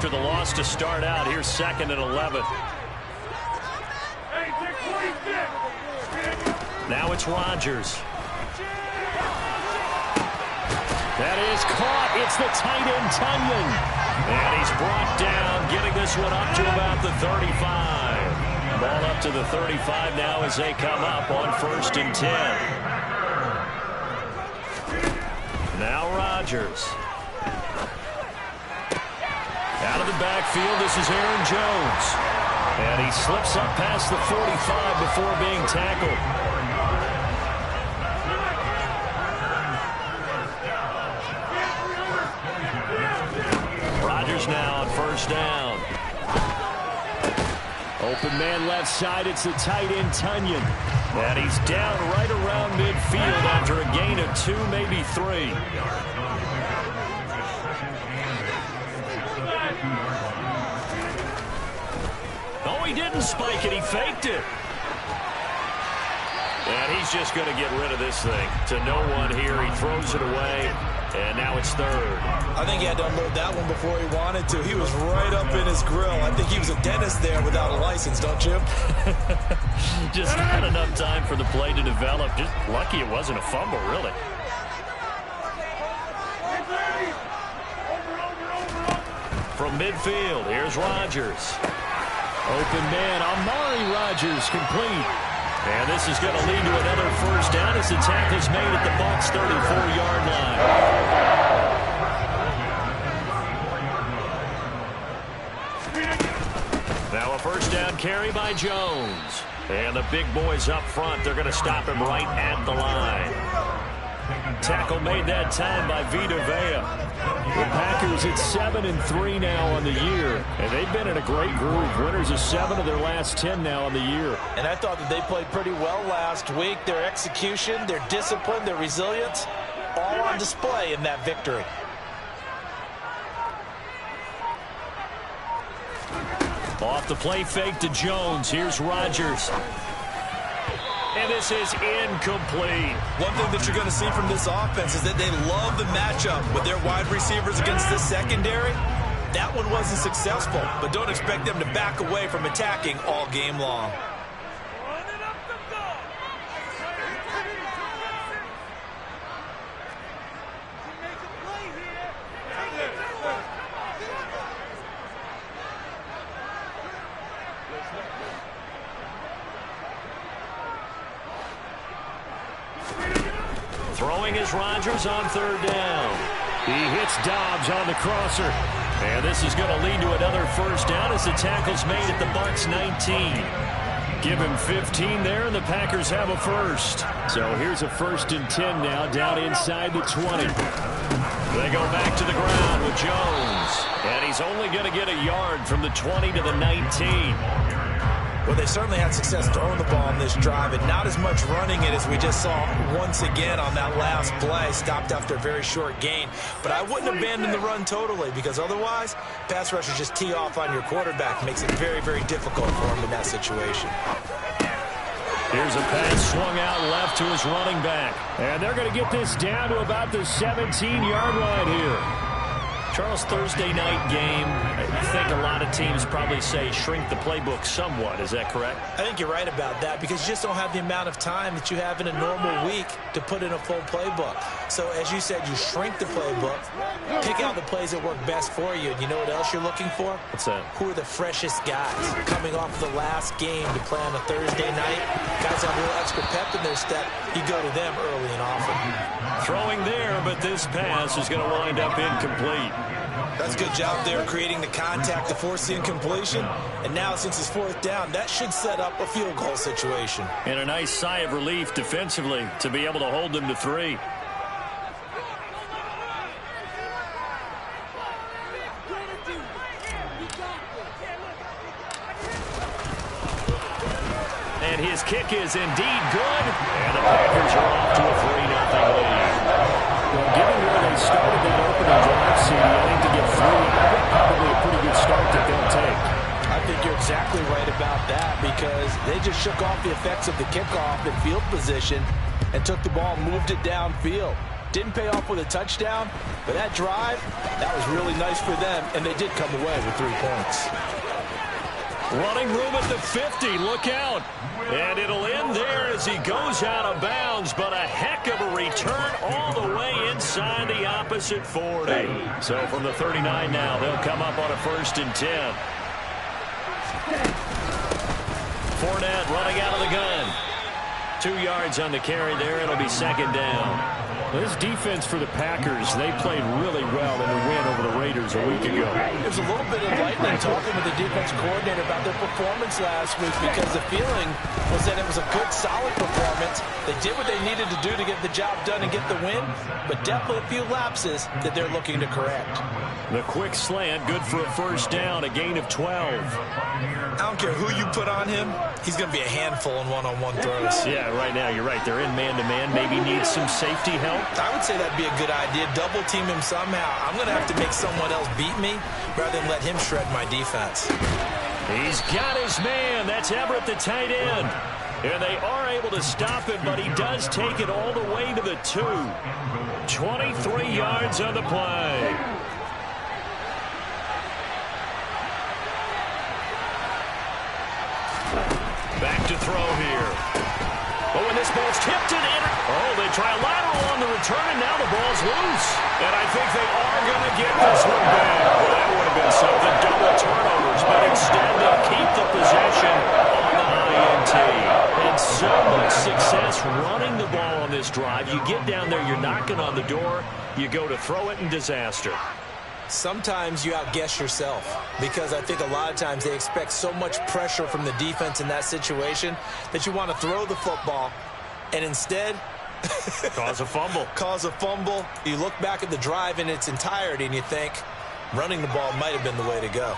after the loss to start out. Here's 2nd and 11. Now it's Rodgers. That is caught. It's the tight end, Tonyan. And he's brought down, getting this one up to about the 35. Ball up to the 35 now as they come up on 1st and 10. Now Rodgers. Out of the backfield, this is Aaron Jones. And he slips up past the 45 before being tackled. Rodgers now on 1st down. Open man left side, it's the tight end, Tonyan. And he's down right around midfield after a gain of 2, maybe 3. Oh, he didn't spike it. He faked it. And he's just going to get rid of this thing. To no one here. He throws it away. And now it's 3rd. I think he had to unload that one before he wanted to. He was right up in his grill. I think he was a dentist there without a license, don't you? Just not enough time for the play to develop. Just lucky it wasn't a fumble, really. From midfield, here's Rodgers. Open man, Amari Rodgers, complete. And this is going to lead to another 1st down as the tackle's made at the Bucs' 34-yard line. Now a 1st down carry by Jones. And the big boys up front, they're going to stop him right at the line. Tackle made that time by Vita Vea. The Packers at 7-3 now on the year. And they've been in a great groove. Winners of 7 of their last 10 now on the year. And I thought that they played pretty well last week. Their execution, their discipline, their resilience, all on display in that victory. Off the play fake to Jones. Here's Rodgers. And this is incomplete. One thing that you're going to see from this offense is that they love the matchup with their wide receivers against this secondary. That one wasn't successful, but don't expect them to back away from attacking all game long. Throwing is Rodgers on 3rd down. He hits Dobbs on the crosser. And this is going to lead to another 1st down as the tackle's made at the Bucs' 19. Give him 15 there, and the Packers have a 1st. So here's a 1st and 10 now, down inside the 20. They go back to the ground with Jones. And he's only going to get a yard from the 20 to the 19. Well, they certainly had success throwing the ball on this drive, and not as much running it as we just saw once again on that last play. Stopped after a very short gain. But I wouldn't abandon the run totally, because otherwise, pass rushers just tee off on your quarterback. Makes it very, very difficult for him in that situation. Here's a pass swung out left to his running back. And they're going to get this down to about the 17-yard line here. Charles, Thursday night game, I think a lot of teams probably say shrink the playbook somewhat. Is that correct? I think you're right about that, because you just don't have the amount of time that you have in a normal week to put in a full playbook. So as you said, you shrink the playbook, pick out the plays that work best for you. And you know what else you're looking for? What's that? Who are the freshest guys coming off the last game to play on a Thursday night? Guys have a little extra pep in their step. You go to them early and often. Throwing there, but this pass is going to wind up incomplete. That's a good job there creating the contact to force the incompletion. And now, since it's 4th down, that should set up a field goal situation. And a nice sigh of relief defensively to be able to hold them to 3. And his kick is indeed good. And the Packers are off to a 3-0 lead. Well, given where they started that opening drive, CD, I think to get 3, probably a pretty good start that they'll take. I think you're exactly right about that, because they just shook off the effects of the kickoff in field position and took the ball and moved it downfield. Didn't pay off with a touchdown, but that drive, that was really nice for them, and they did come away with 3 points. Running room at the 50. Look out. And it'll end there as he goes out of bounds, but a heck of a return all the way inside the opposite 40. So from the 39 now, they'll come up on a 1st and 10. Fournette running out of the gun. 2 yards on the carry there. It'll be 2nd down. This defense for the Packers, they played really well in the win over the Raiders a week ago. There's a little bit of lightning talking with the defense coordinator about their performance last week because the feeling was that it was a good, solid performance. They did what they needed to do to get the job done and get the win, but definitely a few lapses that they're looking to correct. The quick slant, good for a 1st down, a gain of 12. I don't care who you put on him, he's going to be a handful in one-on-one throws. Yeah, right now, you're right. They're in man-to-man, maybe needs some safety help. I would say that'd be a good idea. Double team him somehow. I'm going to have to make someone else beat me rather than let him shred my defense. He's got his man. That's Everett, the tight end. And they are able to stop him, but he does take it all the way to the 2. 23 yards on the play. Back to throw here. Oh, and this ball's tipped and in. Oh, they try a lateral on the return, and now the ball's loose. And I think they are going to get this one back. Well, that would have been something. Double turnovers, but instead they'll keep the possession on the INT. And so much success running the ball on this drive. You get down there, you're knocking on the door. You go to throw it in disaster. Sometimes you outguess yourself because I think a lot of times they expect so much pressure from the defense in that situation that you want to throw the football and instead cause a fumble. Cause a fumble. You look back at the drive in its entirety and you think running the ball might have been the way to go.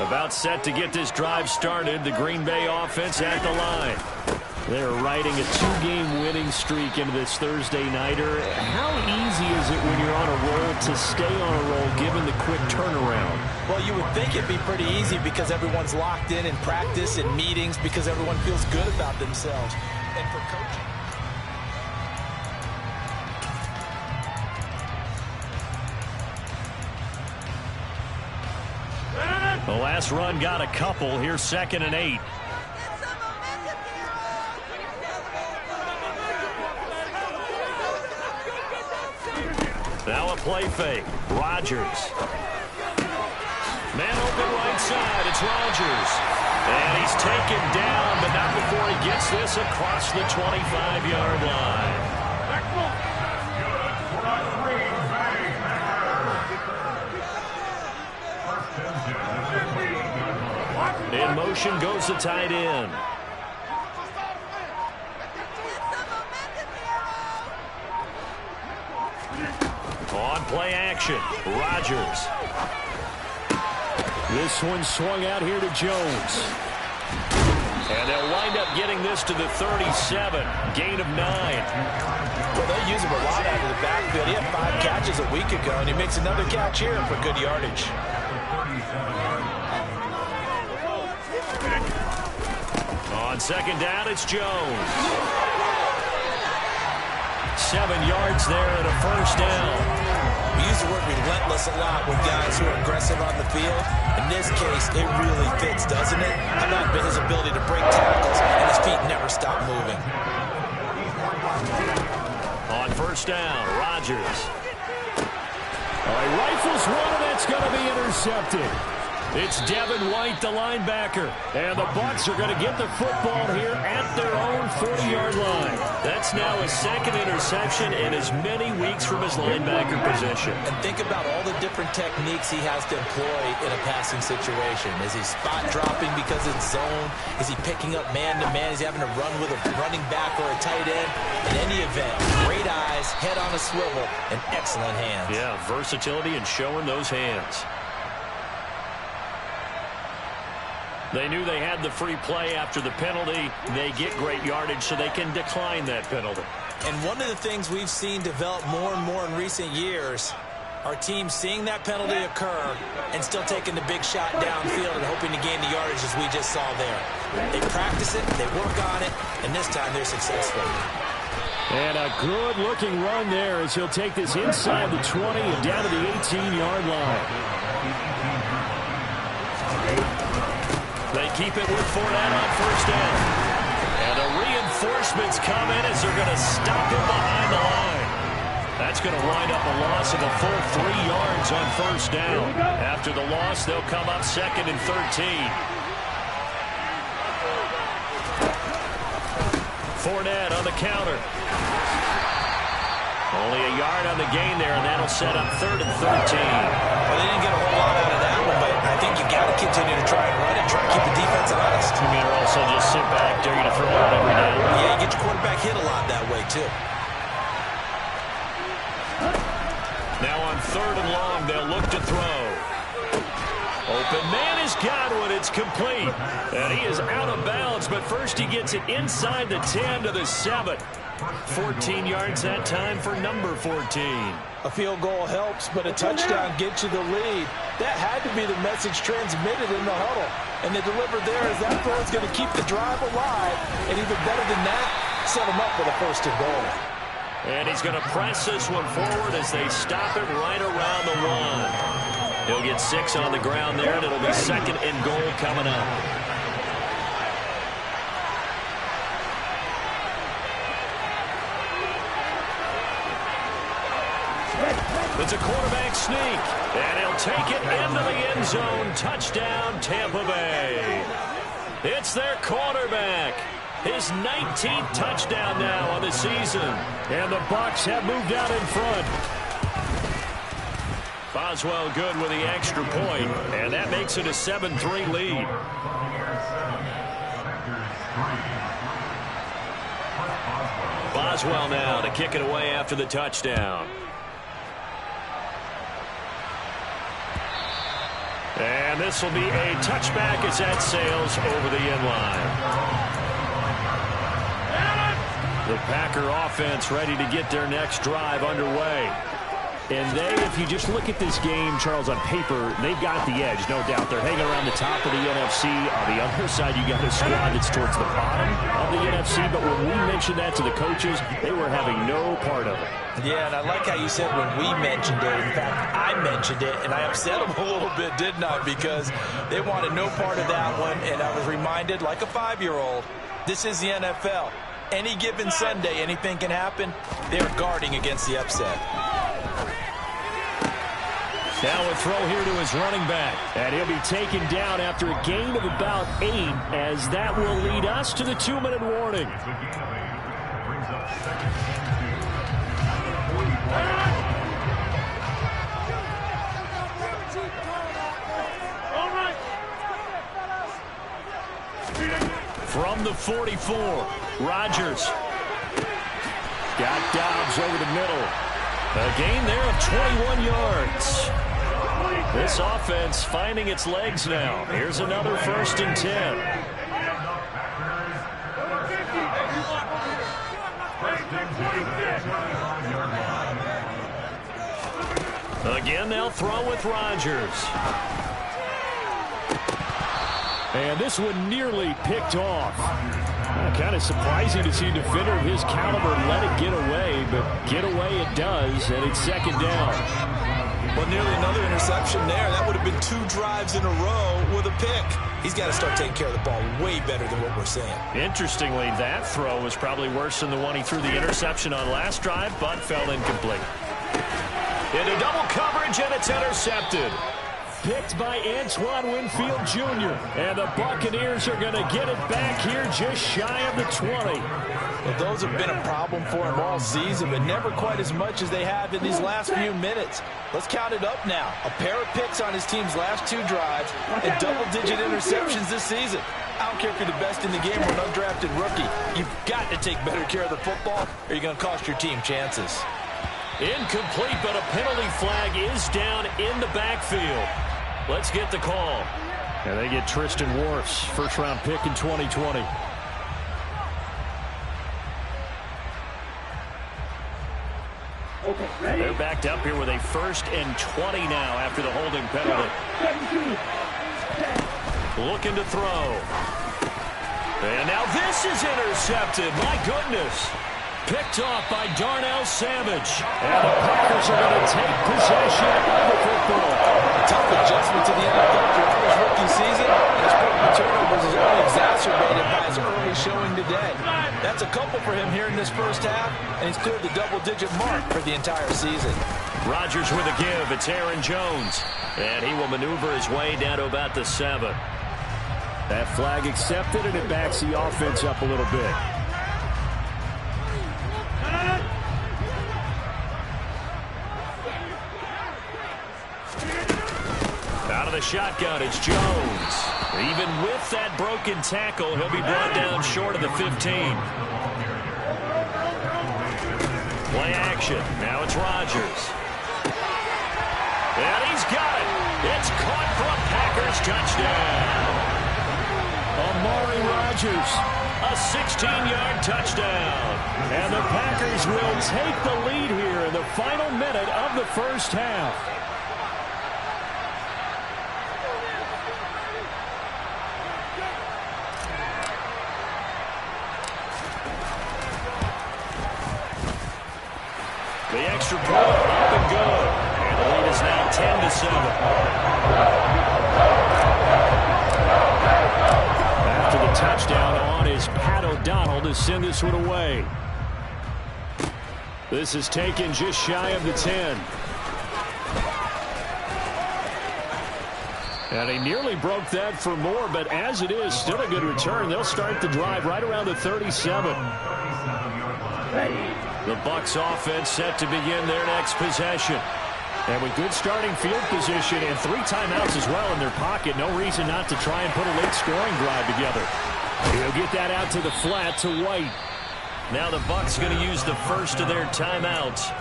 About set to get this drive started. The Green Bay offense at the line. They're riding a 2-game winning streak into this Thursday nighter. How easy is it when you're on a roll to stay on a roll given the quick turnaround? Well, you would think it'd be pretty easy because everyone's locked in practice and meetings because everyone feels good about themselves. And for coaching. The last run got a couple. Here's 2nd and 8. Now a play fake. Rodgers. Man open right side. It's Rodgers. And he's taken down, but not before he gets this across the 25-yard line. In motion goes the tight end. On play action, Rodgers. This one swung out here to Jones. And they'll wind up getting this to the 37. Gain of 9. Well, they use him a lot out of the backfield. He had 5 catches a week ago, and he makes another catch here for good yardage. On 2nd down, it's Jones. 7 yards there and a 1st down. We use the word relentless a lot with guys who are aggressive on the field. In this case, it really fits, doesn't it? How about his ability to break tackles and his feet never stop moving? On 1st down, Rodgers. All right, rifles one, and that's going to be intercepted. It's Devin White, the linebacker. And the Bucs are going to get the football here at their own 40-yard line. That's now his 2nd interception in as many weeks from his linebacker position. And think about all the different techniques he has to employ in a passing situation. Is he spot dropping because it's zone? Is he picking up man-to-man? Is he having to run with a running back or a tight end? In any event, great eyes, head on a swivel, and excellent hands. Yeah, versatility and showing those hands. They knew they had the free play after the penalty. They get great yardage so they can decline that penalty. And one of the things we've seen develop more and more in recent years are teams seeing that penalty occur and still taking the big shot downfield and hoping to gain the yardage as we just saw there. They practice it, they work on it, and this time they're successful. And a good-looking run there as he'll take this inside the 20 and down to the 18-yard line. They keep it with Fournette on first down. And the reinforcements come in as they're going to stop him behind the line. That's going to wind up a loss of a full 3 yards on first down. After the loss, they'll come up 2nd and 13. Fournette on the counter. Only a yard on the gain there, and that'll set up 3rd and 13. Well, they didn't get a whole lot out of that one, but I think you got to continue to try and run it, try and keep the defense honest. You mean, or also just sit back, dare you to throw it every down? Yeah, you get your quarterback hit a lot that way, too. Now on 3rd and long, they'll look to throw. Open man is Godwin. It's complete. And he is out of bounds, but first he gets it inside the 10 to the 7. 14 yards that time for number 14. A field goal helps, but a touchdown gets you the lead. That had to be the message transmitted in the huddle. And they delivered there as that throw is going to keep the drive alive. And even better than that, set them up with a 1st and goal. And he's going to press this one forward as they stop it right around the 1. He'll get 6 on the ground there, and it'll be 2nd and goal coming up. It's a quarterback sneak, and he'll take it into the end zone. Touchdown, Tampa Bay. It's their quarterback. His 19th touchdown now on the season. And the Bucs have moved out in front. Boswell good with the extra point, and that makes it a 7-3 lead. Boswell now to kick it away after the touchdown. And this will be a touchback as that sails over the end line. The Packer offense ready to get their next drive underway. And if you just look at this game, Charles, on paper, they've got the edge, no doubt. They're hanging around the top of the NFC. On the other side, you got a squad that's towards the bottom of the NFC. But when we mentioned that to the coaches, they were having no part of it. Yeah, and I like how you said when we mentioned it. In fact, I mentioned it, and I upset them a little bit, didn't I? Because they wanted no part of that one, and I was reminded, like a 5-year-old, this is the NFL. Any given Sunday, anything can happen. They're guarding against the upset. Now a throw here to his running back. And he'll be taken down after a gain of about 8, as that will lead us to the 2-minute warning. From the 44, Rodgers. Got Dobbs over the middle. A gain there of 21 yards. This offense finding its legs now. Here's another 1st and 10. Again, they'll throw with Rodgers. And this one nearly picked off. Kind of surprising to see a defender of his caliber let it get away, but get away it does, and it's 2nd down. Well, nearly another interception there. That would have been 2 drives in a row with a pick. He's got to start taking care of the ball way better than what we're seeing. Interestingly, that throw was probably worse than the one he threw the interception on last drive, but fell incomplete. Into double coverage, and it's intercepted. Picked by Antoine Winfield Jr. And the Buccaneers are going to get it back here just shy of the 20. Well, those have been a problem for him all season, but never quite as much as they have in these last few minutes. Let's count it up now. A pair of picks on his team's last 2 drives and double-digit interceptions this season. I don't care if you're the best in the game or an undrafted rookie. You've got to take better care of the football or you're going to cost your team chances. Incomplete, but a penalty flag is down in the backfield. Let's get the call. And they get Tristan Wirfs, first-round pick in 2020. They're backed up here with a 1st and 20 now after the holding penalty. Looking to throw. And now this is intercepted. My goodness. Picked off by Darnell Savage. And the Packers are going to take possession of the football. A tough adjustment to the NFL throughout his rookie season. His broken turnovers is only exacerbated by his early showing today. That's a couple for him here in this first half, and he's cleared the double-digit mark for the entire season. Rodgers with a give. It's Aaron Jones. And he will maneuver his way down to about the 7. That flag accepted, and it backs the offense up a little bit. Out of the shotgun, it's Jones. Even with that broken tackle, he'll be brought down short of the 15. Play action. Now it's Rodgers. And he's got it. It's caught for a Packers touchdown. Amari Rodgers, a 16-yard touchdown. And the Packers will take the lead here in the final minute of the first half. The extra point up and good. And the lead is now 10-7. After the touchdown on is Pat O'Donnell to send this one away. This is taken just shy of the 10. And he nearly broke that for more, but as it is, still a good return. They'll start the drive right around the 37. The Bucs offense set to begin their next possession. And with good starting field position and 3 timeouts as well in their pocket, no reason not to try and put a late scoring drive together. He'll get that out to the flat to White. Now the Bucs going to use the first of their timeouts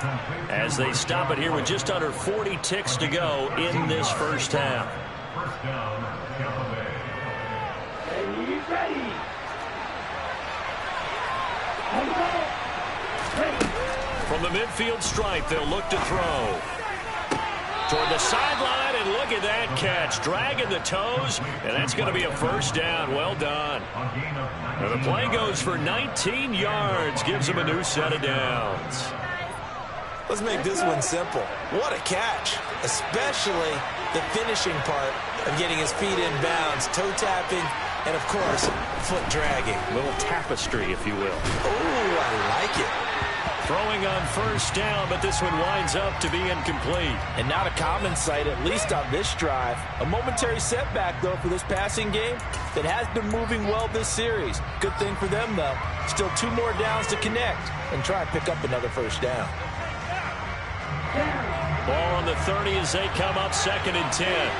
as they stop it here with just under 40 ticks to go in this first half. From the midfield stripe, they'll look to throw. Toward the sideline, and look at that catch. Dragging the toes, and that's going to be a first down. Well done. And the play goes for 19 yards. Gives them a new set of downs. Let's make this one simple. What a catch, especially the finishing part of getting his feet in bounds, toe tapping, and, of course, foot dragging. A little tapestry, if you will. Oh, I like it. Throwing on first down, but this one winds up to be incomplete. And not a common sight, at least on this drive. A momentary setback, though, for this passing game that has been moving well this series. Good thing for them, though. Still 2 more downs to connect and try and pick up another first down. Ball on the 30 as they come up 2nd and 10.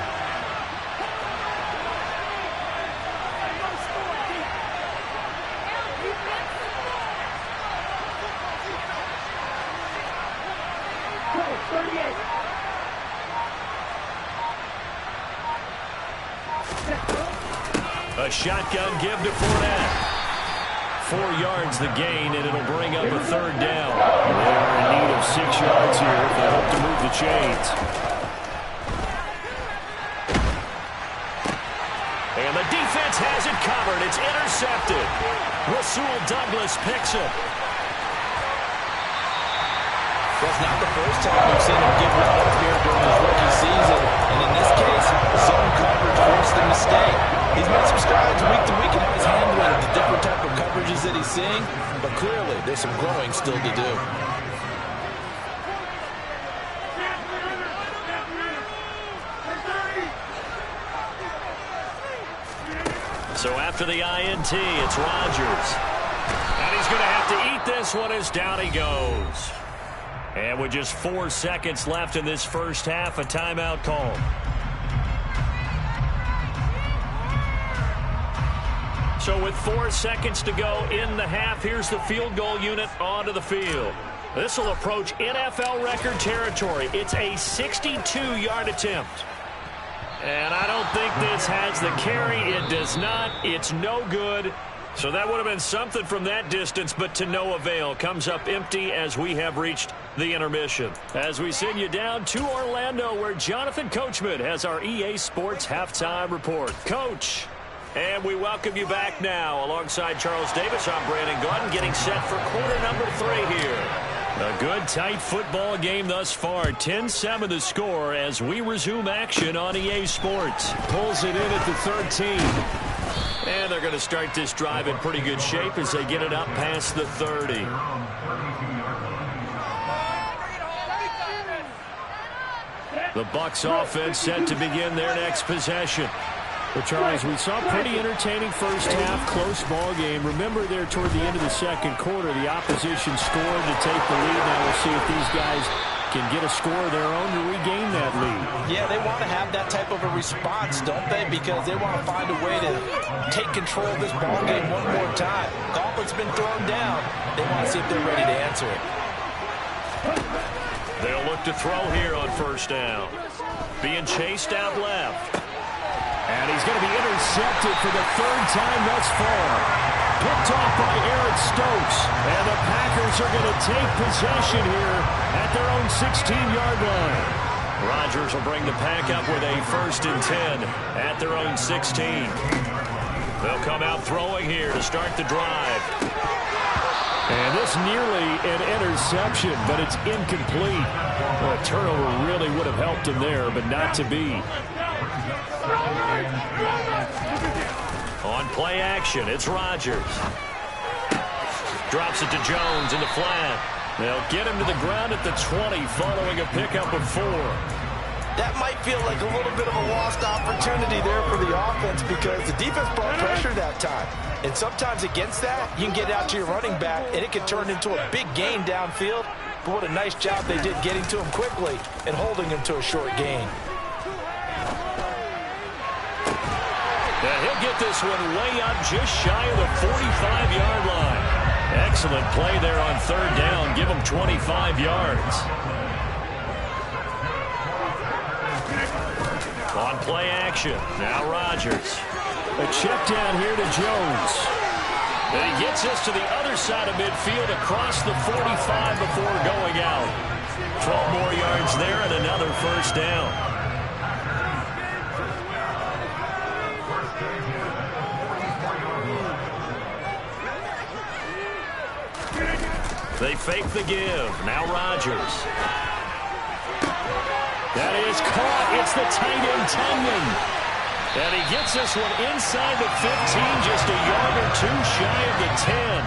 A shotgun give to Fournette. 4 yards the gain, and it'll bring up a 3rd down. They are in need of 6 yards here if they hope to move the chains. And the defense has it covered. It's intercepted. Rasul Douglas picks it. That's not the first time we've seen him give one up here during his rookie season. And in this case, zone coverage forced the mistake. He's made some strides week to week in how he's handling the different type of coverages that he's seeing. But clearly, there's some growing still to do. So after the INT, it's Rodgers. And he's going to have to eat this one as down he goes. And with just 4 seconds left in this first half, a timeout call. So with 4 seconds to go in the half, here's the field goal unit onto the field. This will approach NFL record territory. It's a 62-yard attempt. And I don't think this has the carry. It does not. It's no good. So that would have been something from that distance, but to no avail. Comes up empty as we have reached the intermission. As we send you down to Orlando, where Jonathan Coachman has our EA Sports halftime report. Coach. And we welcome you back now. Alongside Charles Davis, I'm Brandon Gaudin, getting set for quarter number 3 here. A good, tight football game thus far. 10-7 the score as we resume action on EA Sports. Pulls it in at the 13. And they're going to start this drive in pretty good shape as they get it up past the 30. The Bucs offense set to begin their next possession. But, Charles, we saw a pretty entertaining first half, close ball game. Remember there toward the end of the second quarter, the opposition scored to take the lead. Now we'll see if these guys can get a score of their own to regain that lead. Yeah, they want to have that type of a response, don't they? Because they want to find a way to take control of this ball game one more time. Gauntlet's been thrown down. They want to see if they're ready to answer it. They'll look to throw here on first down. Being chased out left. And he's going to be intercepted for the 3rd time thus far. Picked off by Eric Stokes. And the Packers are going to take possession here at their own 16-yard line. Rodgers will bring the Pack up with a 1st and 10 at their own 16. They'll come out throwing here to start the drive. And this nearly an interception, but it's incomplete. Well, a turnover really would have helped him there, but not to be. On play action, it's Rodgers. Drops it to Jones in the flat. They'll get him to the ground at the 20 following a pickup of 4. That might feel like a little bit of a lost opportunity there for the offense because the defense brought pressure that time. And sometimes against that, you can get out to your running back, and it can turn into a big gain downfield. But what a nice job they did getting to him quickly and holding him to a short gain. And he'll get this one way up just shy of the 45-yard line. Excellent play there on 3rd down. Give him 25 yards. On play action, now Rodgers. A check down here to Jones. And he gets us to the other side of midfield across the 45 before going out. 12 more yards there and another 1st down. They fake the give. Now Rodgers. That is caught. It's the tight end, Tanyan. And he gets this one inside the 15, just a yard or 2 shy of the 10.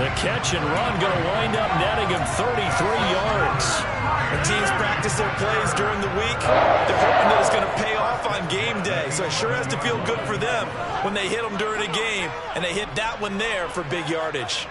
The catch and run going to wind up netting him 33 yards. The teams practice their plays during the week. They're hoping that it's going to pay off on game day. So it sure has to feel good for them when they hit them during a game. And they hit that one there for big yardage.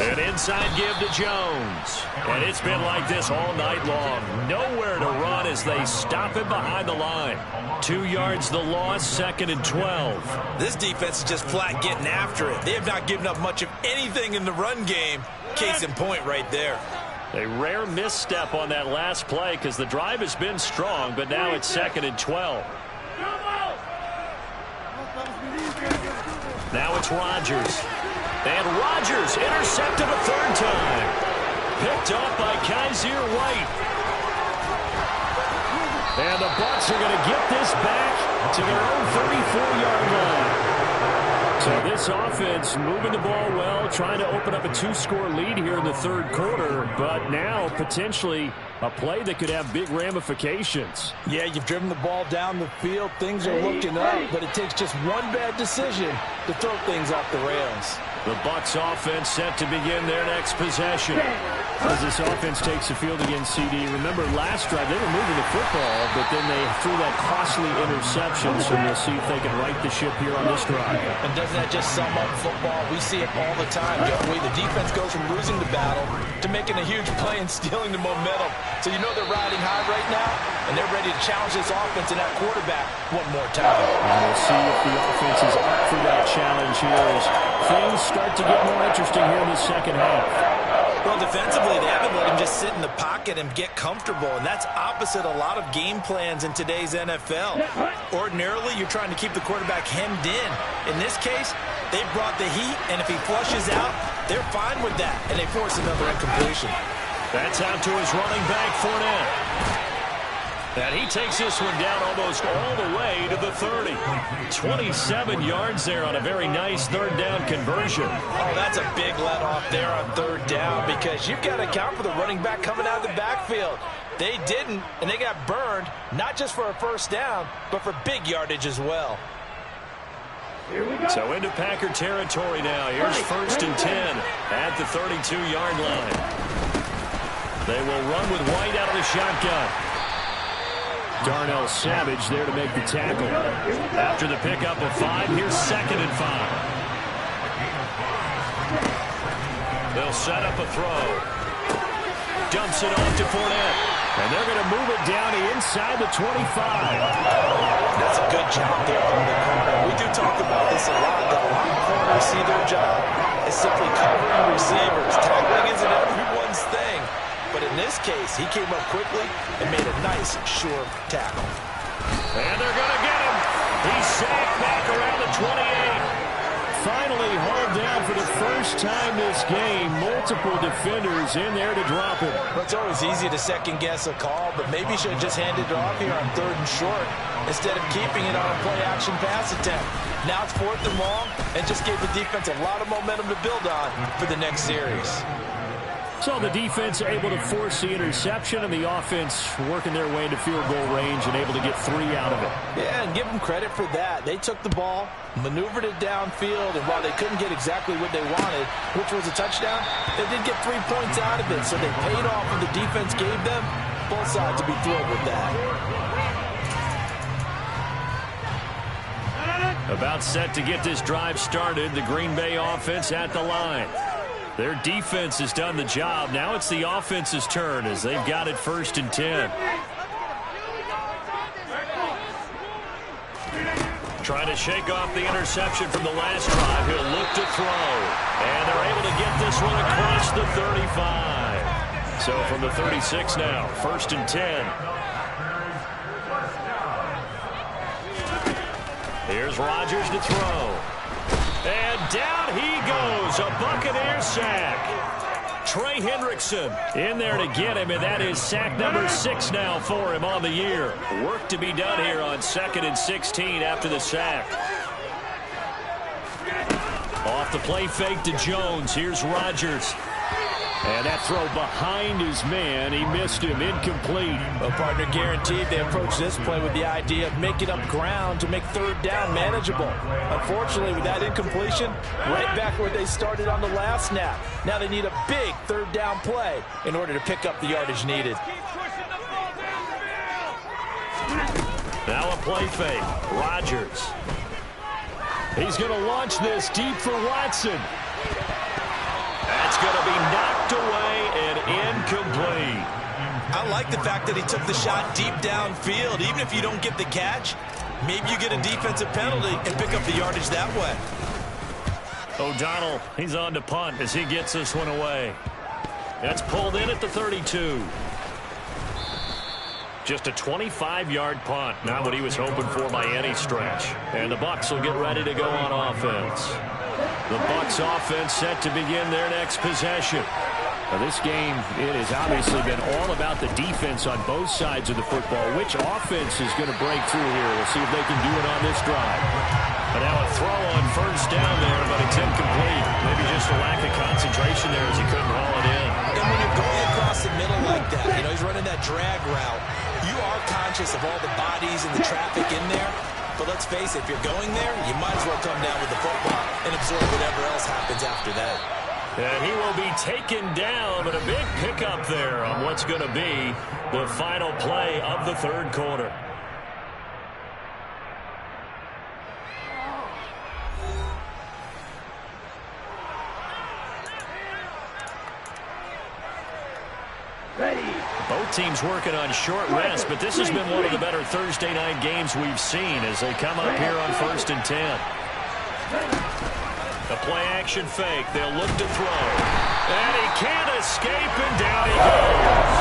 An inside give to Jones. And it's been like this all night long. Nowhere to run as they stop him behind the line. 2 yards the loss, 2nd and 12. This defense is just flat getting after it. They have not given up much of anything in the run game. Case in point right there. A rare misstep on that last play because the drive has been strong, but now it's 2nd and 12. Now it's Rodgers. And Rodgers intercepted a 3rd time. Picked off by Kaiser White. And the Bucs are going to get this back to their own 34-yard line. So this offense moving the ball well, trying to open up a 2-score lead here in the 3rd quarter, but now potentially a play that could have big ramifications. Yeah, you've driven the ball down the field. Things are looking up, but it takes just one bad decision to throw things off the rails. The Bucs offense set to begin their next possession. As this offense takes the field against CD, remember last drive they were moving the football, but then they threw that costly interception, so we'll see if they can right the ship here on this drive. And doesn't that just sum up football? We see it all the time, don't we? The defense goes from losing the battle to making a huge play and stealing the momentum. So you know they're riding high right now, and they're ready to challenge this offense and that quarterback one more time. And we'll see if the offense is up for that challenge here as things start to get more interesting here in the second half. Well, defensively, they haven't let him just sit in the pocket and get comfortable, and that's opposite a lot of game plans in today's NFL. Ordinarily, you're trying to keep the quarterback hemmed in. In this case, they brought the heat, and if he flushes out, they're fine with that, and they force another incompletion. That's out to his running back, Fournette. And he takes this one down almost all the way to the 30. 27 yards there on a very nice third down conversion. Oh, that's a big let off there on third down because you've got to account for the running back coming out of the backfield. They didn't, and they got burned, not just for a first down, but for big yardage as well. So into Packer territory now. Here's 1st and 10 at the 32-yard line. They will run with White out of the shotgun. Darnell Savage there to make the tackle. After the pickup of 5, here's 2nd and 5. They'll set up a throw. Dumps it off to Fournette. And they're going to move it down inside the 25. That's a good job there from the corner. We do talk about this a lot, that a lot of corners see their job as simply covering receivers. Tackling isn't everyone's thing. But in this case, he came up quickly and made a nice, sure tackle. And they're going to get him. He's sacked back around the 28. Finally hauled down for the first time this game. Multiple defenders in there to drop him. Well, it's always easy to second-guess a call, but maybe he should have just handed it off here on 3rd and short instead of keeping it on a play-action pass attempt. Now it's 4th and long, and just gave the defense a lot of momentum to build on for the next series. So the defense able to force the interception, and the offense working their way into field goal range and able to get 3 out of it. Yeah, and give them credit for that. They took the ball, maneuvered it downfield, and while they couldn't get exactly what they wanted, which was a touchdown, they did get 3 points out of it, so they paid off what the defense gave them. Both sides to be thrilled with that. About set to get this drive started, the Green Bay offense at the line. Their defense has done the job. Now it's the offense's turn as they've got it 1st and 10. Trying to shake off the interception from the last drive. He'll look to throw. And they're able to get this one across the 35. So from the 36 now, 1st and 10. Here's Rodgers to throw. And down he goes, a Buccaneer sack. Trey Hendrickson in there to get him, and that is sack number 6 now for him on the year. Work to be done here on 2nd and 16 after the sack. Off the play fake to Jones. Here's Rodgers. And that throw behind his man. He missed him. Incomplete. Well, partner, guaranteed they approach this play with the idea of making up ground to make 3rd down manageable. Unfortunately, with that incompletion, right back where they started on the last snap. Now they need a big 3rd down play in order to pick up the yardage needed. Now a play fake. Rodgers. He's going to launch this deep for Watson. That's going to be knocked away and incomplete. I like the fact that he took the shot deep downfield. Even if you don't get the catch, maybe you get a defensive penalty and pick up the yardage that way. O'Donnell, he's on to punt as he gets this one away. That's pulled in at the 32. Just a 25-yard punt, not what he was hoping for by any stretch. And the Bucs will get ready to go on offense. The Bucs offense set to begin their next possession. Now this game, it has obviously been all about the defense on both sides of the football. Which offense is going to break through here? We'll see if they can do it on this drive. And now a throw on 1st down there, but it's incomplete. Maybe just a lack of concentration there as he couldn't haul it in. And when you're going across the middle like that, you know, he's running that drag route, you are conscious of all the bodies and the traffic in there. But let's face it, if you're going there, you might as well come down with the football and absorb whatever else happens after that. And he will be taken down, but a big pickup there on what's going to be the final play of the 3rd quarter. Both teams working on short rest, but this has been one of the better Thursday night games we've seen as they come up here on 1st and 10. The play-action fake. They'll look to throw. And he can't escape, and down he goes.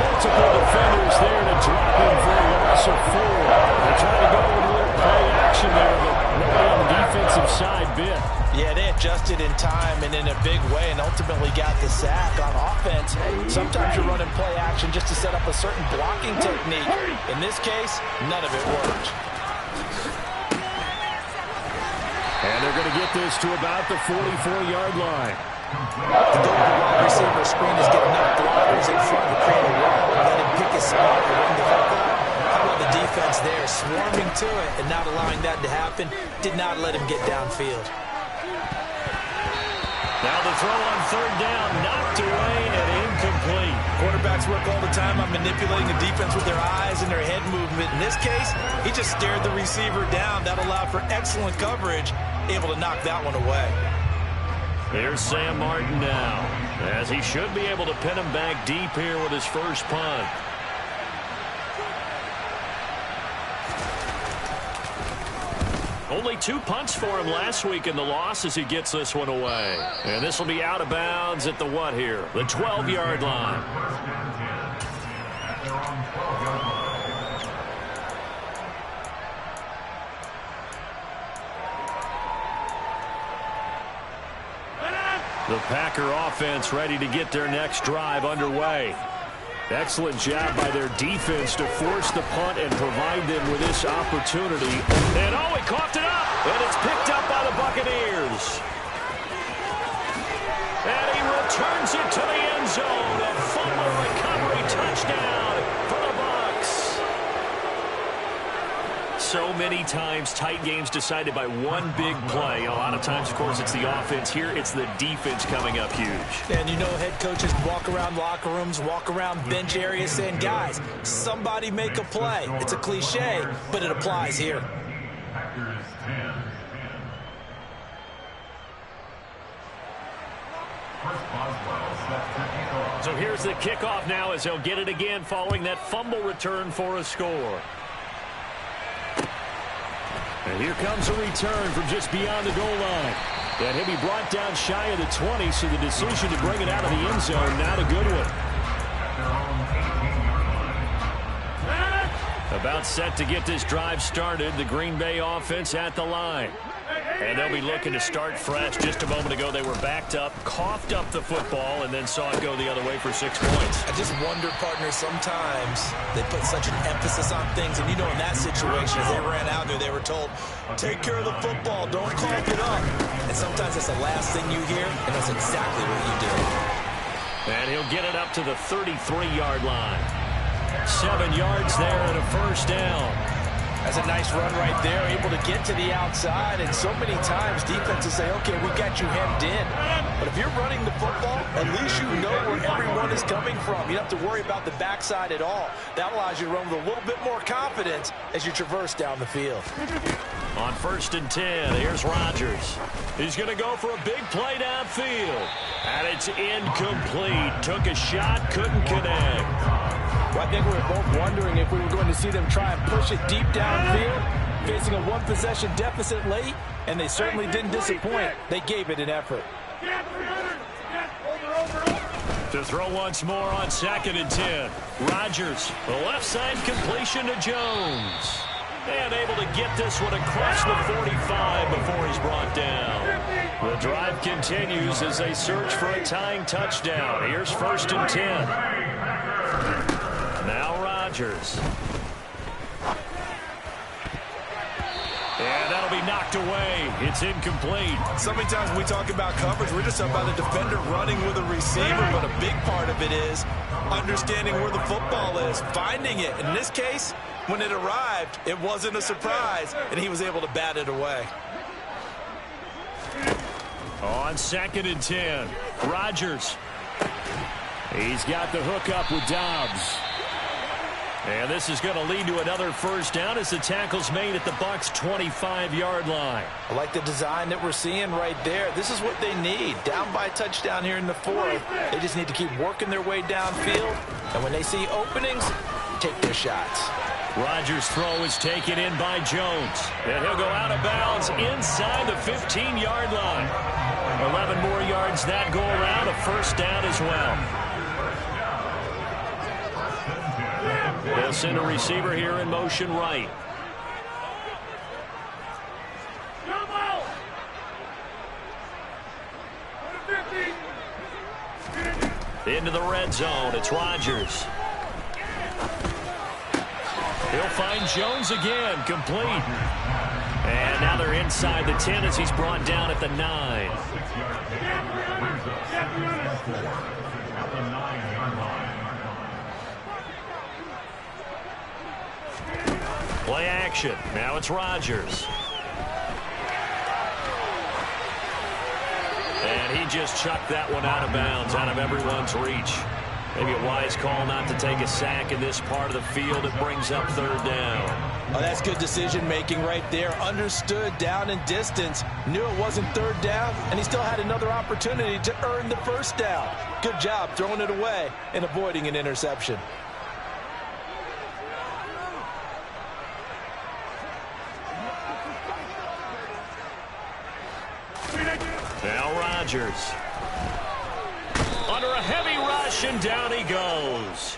Multiple defenders there to drop him for a loss of 4. They try to go with a little play-action there, but no everybody on the defensive side bit. Yeah, they adjusted in time and in a big way and ultimately got the sack. On offense, sometimes you're running play action just to set up a certain blocking technique. In this case, none of it worked. And they're going to get this to about the 44-yard line. The wide receiver screen is getting enough blockers in front to create a wall and let him pick his spot and run the football. How about the defense there, swarming to it and not allowing that to happen? Did not let him get downfield. Now the throw on third down, knocked away and incomplete. Quarterbacks work all the time on manipulating the defense with their eyes and their head movement. In this case, he just stared the receiver down. That allowed for excellent coverage, able to knock that one away. Here's Sam Martin now, as he should be able to pin him back deep here with his first punt. Only 2 punts for him last week in the loss as he gets this one away. And this will be out of bounds at the what here? The 12-yard line. The Packer offense ready to get their next drive underway. Excellent job by their defense to force the punt and provide them with this opportunity. And oh, he coughed it up, and it's picked up by the Buccaneers. And he returns it to the end zone. A fumble recovery touchdown for the Bucs. So many times, tight games decided by one big play. A lot of times, of course, it's the offense. Here, it's the defense coming up huge. And you know, head coaches walk around locker rooms, walk around bench areas saying, guys, somebody make a play. It's a cliche, but it applies here. So here's the kickoff now as they'll get it again following that fumble return for a score. And here comes a return from just beyond the goal line. And he'll be brought down shy of the 20, so the decision to bring it out of the end zone, not a good one. About set to get this drive started, the Green Bay offense at the line. And they'll be looking to start fresh. Just a moment ago, they were backed up, coughed up the football, and then saw it go the other way for 6 points. I just wonder, partner, sometimes they put such an emphasis on things. And, you know, in that situation, as they ran out there, they were told, take care of the football, don't cough it up. And sometimes that's the last thing you hear, and that's exactly what you do. And he'll get it up to the 33-yard line. 7 yards there and a first down. That's a nice run right there, able to get to the outside. And so many times defenses say, okay, we got you hemmed in. But if you're running the football, at least you know where everyone is coming from. You don't have to worry about the backside at all. That allows you to run with a little bit more confidence as you traverse down the field. On 1st and 10, here's Rodgers. He's going to go for a big play downfield. And it's incomplete. Took a shot, couldn't connect. Well, I think we were both wondering if we were going to see them try and push it deep downfield, facing a one-possession deficit late, and they certainly didn't disappoint. They gave it an effort. To throw once more on 2nd and 10. Rodgers, the left side completion to Jones. And able to get this one across the 45 before he's brought down. The drive continues as they search for a tying touchdown. Here's 1st and 10. Now Rodgers. And that'll be knocked away. It's incomplete. So many times when we talk about coverage, we're just talking about the defender running with a receiver, but a big part of it is understanding where the football is, finding it. In this case, when it arrived, it wasn't a surprise, and he was able to bat it away. On 2nd and 10, Rodgers. He's got the hook up with Dobbs. And this is going to lead to another first down as the tackle's made at the Bucs' 25-yard line. I like the design that we're seeing right there. This is what they need. Down by a touchdown here in the 4th. They just need to keep working their way downfield. And when they see openings, take their shots. Rodgers' throw is taken in by Jones. And he'll go out of bounds inside the 15-yard line. 11 more yards that go around. A first down as well. They'll send a receiver here in motion right. Into the red zone. It's Rodgers. He'll find Jones again. Complete. And now they're inside the 10 as he's brought down at the 9. Play action. Now it's Rodgers. And he just chucked that one out of bounds, out of everyone's reach. Maybe a wise call not to take a sack in this part of the field. It brings up third down. Oh, that's good decision-making right there. Understood down and distance. Knew it wasn't third down, and he still had another opportunity to earn the first down. Good job throwing it away and avoiding an interception. Now Rodgers. Under a heavy rush, and down he goes.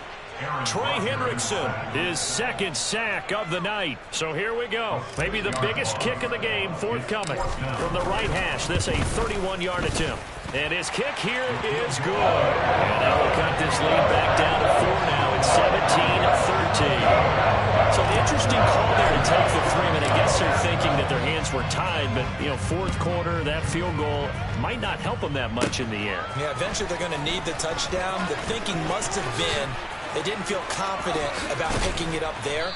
Trey Hendrickson, his second sack of the night. So here we go. Maybe the biggest kick of the game forthcoming. From the right hash, this a 31-yard attempt. And his kick here is good. And that will cut this lead back down to 4 now. It's 17-13. So the interesting call there to take the 3. And I guess they're thinking that their hands were tied. But, you know, fourth quarter, that field goal might not help them that much in the air. Yeah, eventually they're going to need the touchdown. The thinking must have been they didn't feel confident about picking it up there,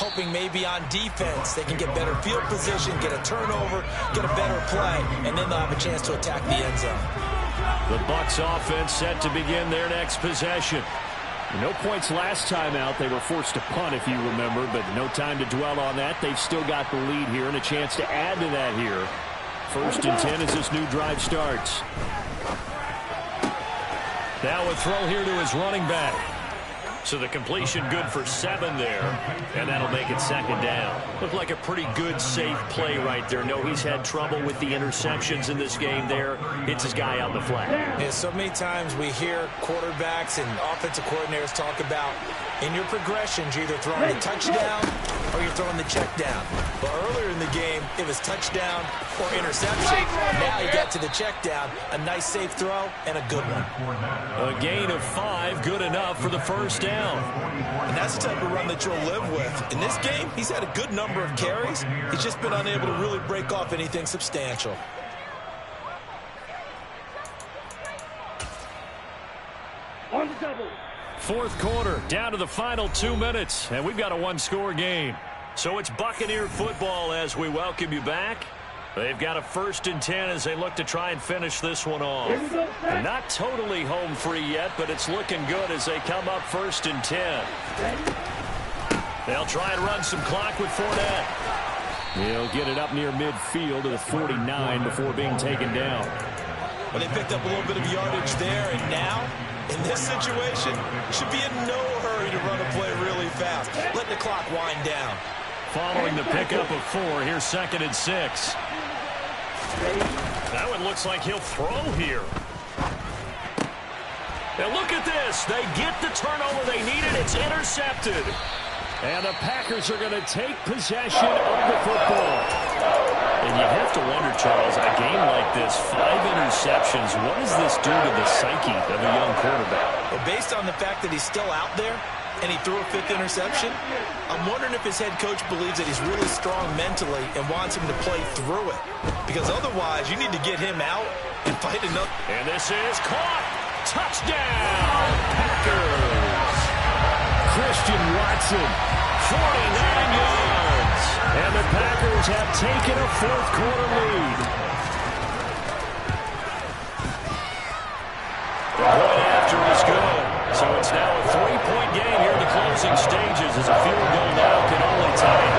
hoping maybe on defense they can get better field position, get a turnover, get a better play, and then they'll have a chance to attack the end zone. The Bucs offense set to begin their next possession. No points last time out. They were forced to punt, if you remember, but no time to dwell on that. They've still got the lead here and a chance to add to that here. 1st and 10 as this new drive starts. Now a throw here to his running back. So the completion good for 7 there, and that'll make it second down. Looked like a pretty good, safe play right there. No, he's had trouble with the interceptions in this game there. Hits his guy out in the flat. Yeah, so many times we hear quarterbacks and offensive coordinators talk about in your progressions, you're either throwing the touchdown or you're throwing the check down. But earlier in the game, it was touchdown or interception. Now you get to the check down, a nice safe throw, and a good one. A gain of 5, good enough for the first down. And that's the type of run that you'll live with. In this game, he's had a good number of carries. He's just been unable to really break off anything substantial. On the double. Fourth quarter, down to the final 2 minutes, and we've got a one-score game. So it's Buccaneer football as we welcome you back. They've got a 1st and 10 as they look to try and finish this one off. Not totally home free yet, but it's looking good as they come up 1st and 10. They'll try and run some clock with Fournette. He'll get it up near midfield to the 49 before being taken down. Well, they picked up a little bit of yardage there, and now, in this situation, should be in no hurry to run a play really fast. Let the clock wind down. Following the pickup of 4, here's 2nd and 6. Now it looks like he'll throw here. And look at this. They get the turnover they needed. It's intercepted. And the Packers are going to take possession of the football. And you have to wonder, Charles, a game like this, 5 interceptions, what does this do to the psyche of a young quarterback? Well, based on the fact that he's still out there and he threw a 5th interception, I'm wondering if his head coach believes that he's really strong mentally and wants him to play through it. Because otherwise, you need to get him out and fight another. And this is caught. Touchdown, Packers. Christian Watson, 49 yards. And the Packers have taken a 4th quarter lead. The point after is good. So it's now a 3-point game here in the closing stages as a field goal now can only tie it.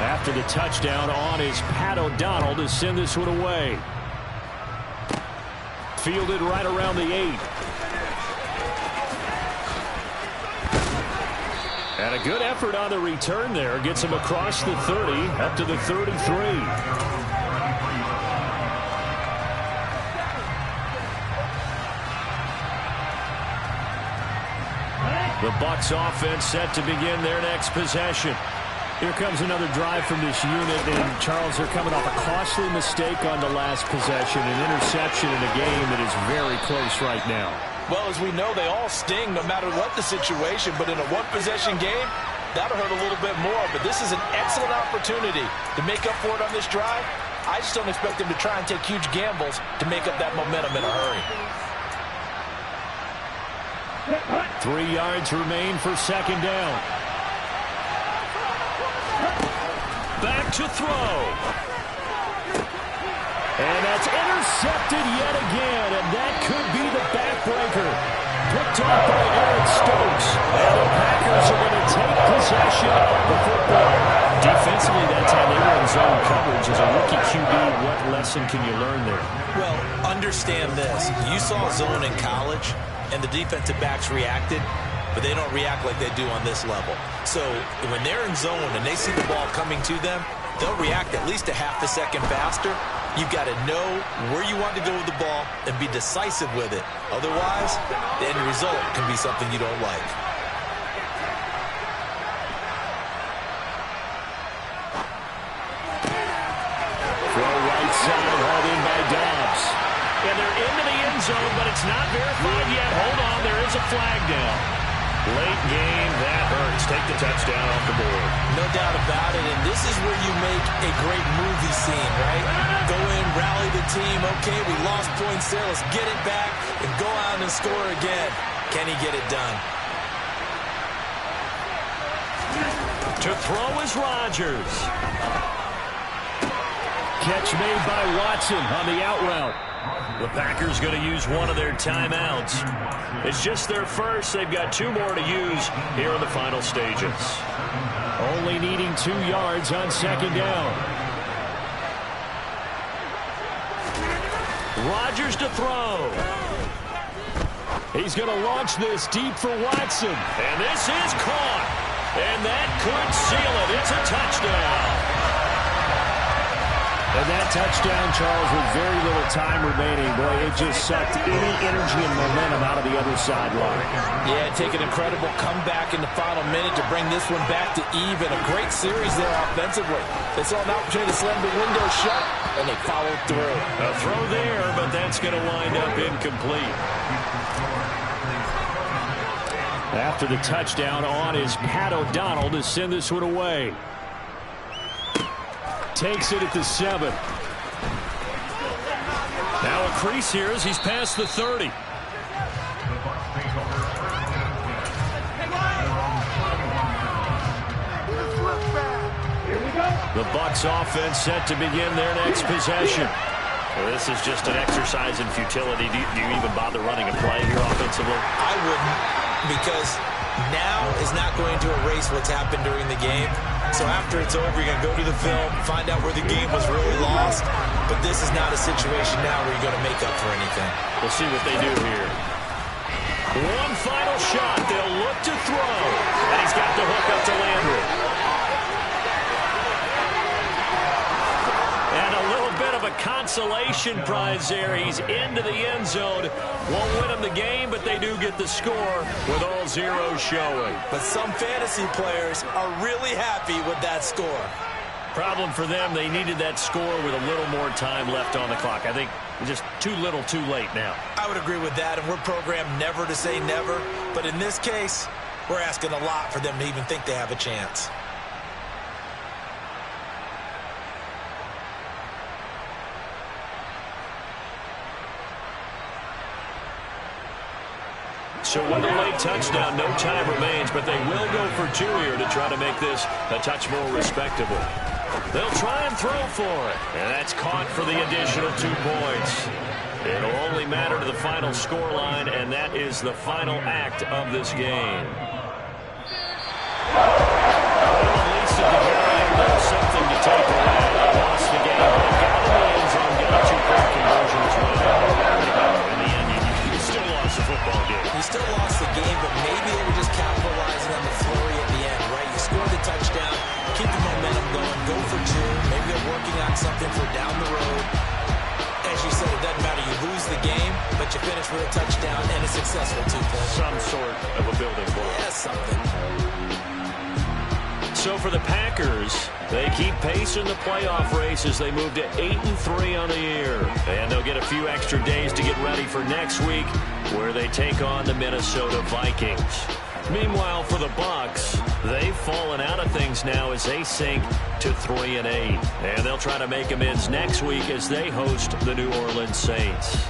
After the touchdown on is Pat O'Donnell to send this one away. Fielded right around the 8. And a good effort on the return there. Gets him across the 30, up to the 33. The Bucs offense set to begin their next possession. Here comes another drive from this unit, and Charles, they're coming off a costly mistake on the last possession, an interception in a game that is very close right now. Well, as we know, they all sting no matter what the situation, but in a one-possession game, that'll hurt a little bit more. But this is an excellent opportunity to make up for it on this drive. I just don't expect them to try and take huge gambles to make up that momentum in a hurry. 3 yards remain for second down. Back to throw. And that's intercepted yet again, and that could be the backbreaker. Picked off by Eric Stokes. And the Packers are going to take possession of the football. Defensively that time, they were in zone coverage. As a rookie QB, what lesson can you learn there? Well, understand this. You saw zone in college, and the defensive backs reacted, but they don't react like they do on this level. So when they're in zone and they see the ball coming to them, they'll react at least a half a second faster. You've got to know where you want to go with the ball and be decisive with it. Otherwise, the end result can be something you don't like. Throw right side, hauled in by Dobbs. And they're into the end zone, but it's not verified yet. Hold on, there is a flag down. Late game, that hurts. Take the touchdown off the board. No doubt about it, and this is where you make a great movie scene, right? Go in, rally the team. Okay, we lost points there. Let's get it back and go out and score again. Can he get it done? To throw is Rodgers. Catch made by Watson on the out route. The Packers going to use one of their timeouts. It's just their first. They've got 2 more to use here in the final stages. Only needing 2 yards on second down. Rodgers to throw. He's going to launch this deep for Watson. And this is caught. And that could seal it. It's a touchdown. And that touchdown, Charles, with very little time remaining, boy, it just sucked any energy and momentum out of the other sideline. Yeah, take an incredible comeback in the final minute to bring this one back to even. A great series there offensively. They saw an opportunity to slam the window shut, and they followed through. A throw there, but that's going to wind up incomplete. After the touchdown, on is Pat O'Donnell to send this one away. Takes it at the 7. Now a crease here as he's past the 30. The Bucs offense set to begin their next possession. Well, this is just an exercise in futility. Do you even bother running a play here offensively? I wouldn't, because now is not going to erase what's happened during the game. So after it's over, you're going to go to the film, find out where the game was really lost. But this is not a situation now where you're going to make up for anything. We'll see what they do here. One final shot. They'll look to throw. And he's got the hook up to Landry. And a little bit of a consolation prize there. He's into the end zone. Won't win them the game, but they do get the score with all zeros showing. But some fantasy players are really happy with that score. Problem for them, they needed that score with a little more time left on the clock. I think just too little too late now. I would agree with that, and we're programmed never to say never. But in this case, we're asking a lot for them to even think they have a chance. So with a late touchdown, no time remains, but they will go for 2 here to try to make this a touch more respectable. They'll try and throw for it, and that's caught for the additional 2 points. It'll only matter to the final scoreline, and that is the final act of this game. Well, at least at the very end, there's something to take away. They lost the game, but got in the end zone, got a 2-point conversion as well. In the end, you still lost the football game. You still lost the game, but maybe they were just capitalizing on the flurry at the end, right? You scored the touchdown, keep the momentum going, go for 2. Maybe they're working on something for down the road. As you said, it doesn't matter. You lose the game, but you finish with a touchdown and a successful 2 points. Some sort of a building block. Yeah, something. So for the Packers, they keep pace in the playoff race as they move to 8-3 on the year. And they'll get a few extra days to get ready for next week, where they take on the Minnesota Vikings. Meanwhile, for the Bucs, they've fallen out of things now as they sink to 3-8. And they'll try to make amends next week as they host the New Orleans Saints.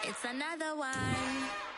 It's another one.